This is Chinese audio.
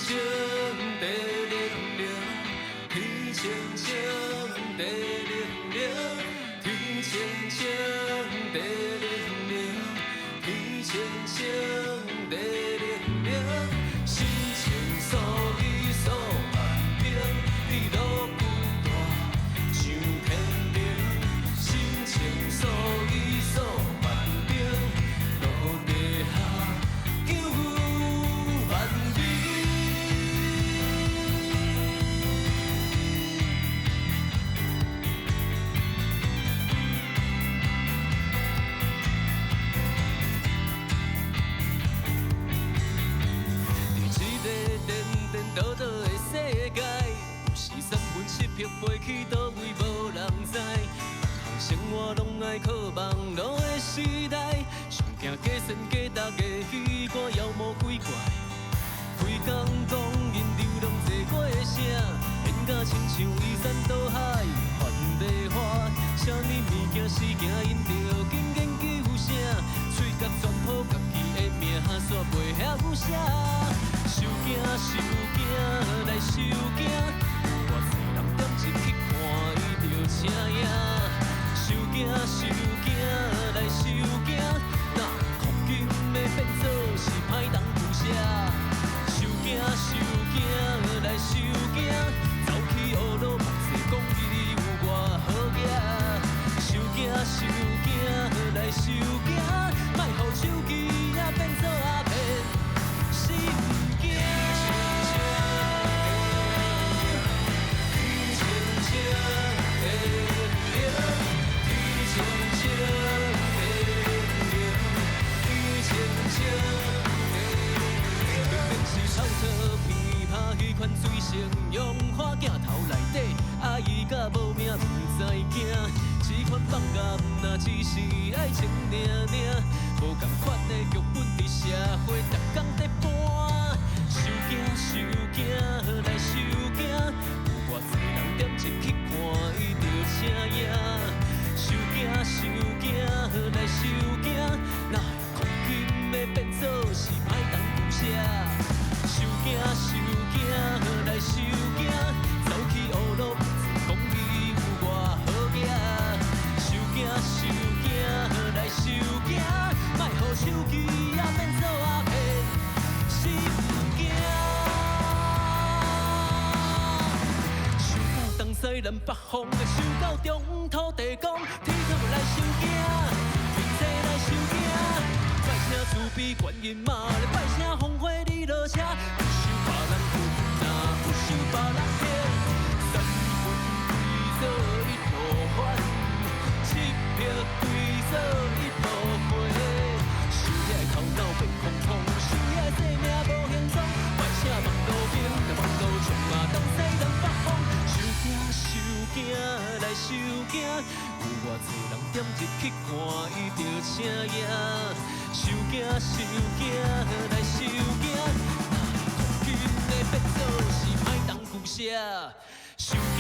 情地冷冷，天青青地冷冷，天青青地冷冷，天青青地冷冷，心情所依所万变，你路不大像天明，心情所依所万变，路底下叫万美。倒倒的世界，有时三分七魄飞去倒位无人知。别项生活拢爱靠网络的时代，上惊假仙假达的虚歌妖魔鬼怪。开工讲因流浪坐过的声，演甲亲像移山倒海，还袂花。啥物物件事件因着紧研究声，嘴角全抱家己的命，煞袂晓写。受惊受惊来受惊，有偌济人点进去看伊着请影。受惊受惊来受惊，若哭金要变做是歹当负写。受惊受惊来受惊，走去学路读册讲伊有偌好行。受惊受惊来受惊，莫互手机也变做鸦片。心惊，天青青地冷冷，天青青地冷冷，天青青地冷冷。明明是臭臭鼻拍迄款水性用花镜头内底，阿姨甲无命毋知惊。这款放假若只是爱情尔尔，无共款的剧本伫社会逐工在搬。受惊受惊来受惊，有偌济人点进去看伊着请影。受惊受惊来受惊，哪会哭金要变做是歹当负写。受惊受惊来受惊，走去学路读册讲伊有偌好行。受惊受惊来受惊，莫互手机也变做鸦片。心惊，想到东西南北方，就想到中土地公，天土来受惊，天地来受惊。拜声慈悲观音妈，来拜声风火你落车，不受别人负担，不受别人骗。三分规则一路翻，七魄规则一路回。想要头脑变空空，想要生命无形状，拜声网路边，甲网路冲啊，东西南北方。受惊受惊来受惊，有偌济人点入去看伊着请影。受惊受惊来受惊，哪会哭金的变做是歹当负写。受惊。